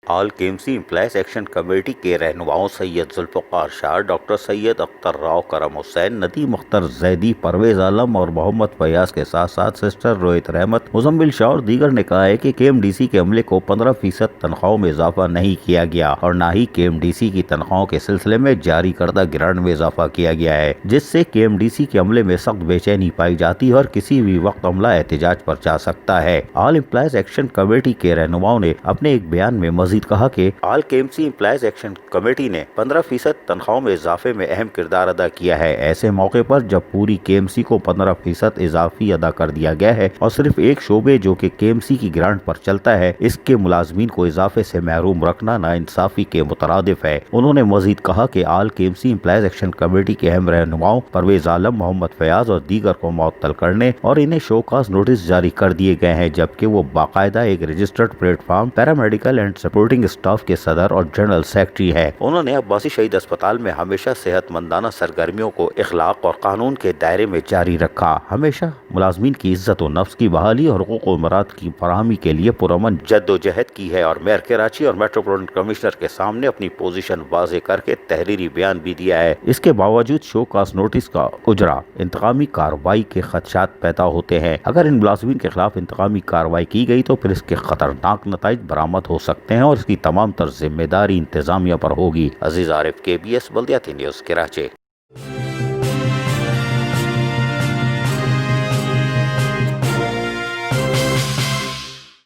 آل کیمسی employees action committee کے رہنماؤں سید ذوالفقار شاہ، doctor سید اختر راؤ، کرم حسین، ندیم اختر زیدی، پرویز عالم اور محمد فیاض کے ساتھ ساتھ سسٹر روہت رحمت، مزمل شاہ اور دیگر نے کہا ہے کہ کے ایم ڈی سی کے عملے کو 15% تنخواہوں میں اضافہ نہیں کیا گیا اور نہ ہی کے ایم ڈی سی کی تنخواہوں کے سلسلے میں جاری کردہ گرانٹ میں اضافہ کیا گیا ہے، جس سے کے ایم ڈی سی کے عملے میں سخت بے چینی پائی جاتی ہے اور کسی بھی وقت عملہ احتجاج پر جا سکتا ہے۔ آل امپلائز ایکشن کمیٹی کے رہنماؤں نے اپنے ایک بیان میں مزید کہا کہ all K M C employees action committee نے 15% تنخواہوں میں اضافے میں اہم کردار ادا کیا ہے۔ ایسے موقع پر جب پوری کے ایم سی کو 15% اضافی ادا کر دیا گیا ہے اور صرف ایک شعبے جو کہ کے ایم سی کی گرانٹ پر چلتا ہے، اس کے ملازمین کو اضافے سے محروم رکھنا ناانصافی کے مترادف ہے۔ انہوں نے مزید کہا کہ all K M C employees action committee کے اہم رہنماؤں پرویز عالم، محمد فیاض اور دیگر کو معطل کرنے اور انہیں شوکاز نوٹس جاری کر دیے گئے ہیں، جبکہ وہ باقاعدہ ایک registered plate form paramedical and supporting staff کے صدر اور جنرل سیکرٹری ہے۔ انہوں نے عباسی شہید اسپتال میں ہمیشہ صحت مندانہ سرگرمیوں کو اخلاق اور قانون کے دائرے میں جاری رکھا، ہمیشہ ملازمین کی عزت و نفس کی بحالی اور حقوق و امرات کی فراہمی کے لیے پرامن جدوجہد کی ہے اور میئر کراچی اور میٹروپولیٹن کمشنر کے سامنے اپنی پوزیشن واضح کر کے تحریری بیان بھی دیا ہے۔ اس کے باوجود شوکاز نوٹس کا اجرا انتقامی کارروائی کے خدشات پیدا ہوتے ہیں۔ اگر ان ملازمین کے خلاف انتقامی کارروائی کی گئی تو پھر اس کے خطرناک نتائج برآمد ہو سکتے ہیں اور اس کی تمام تر ذمہ داری انتظامیہ پر ہوگی۔ عزیز عارف، کے بی ایس بلدیاتی نیوز، کراچی۔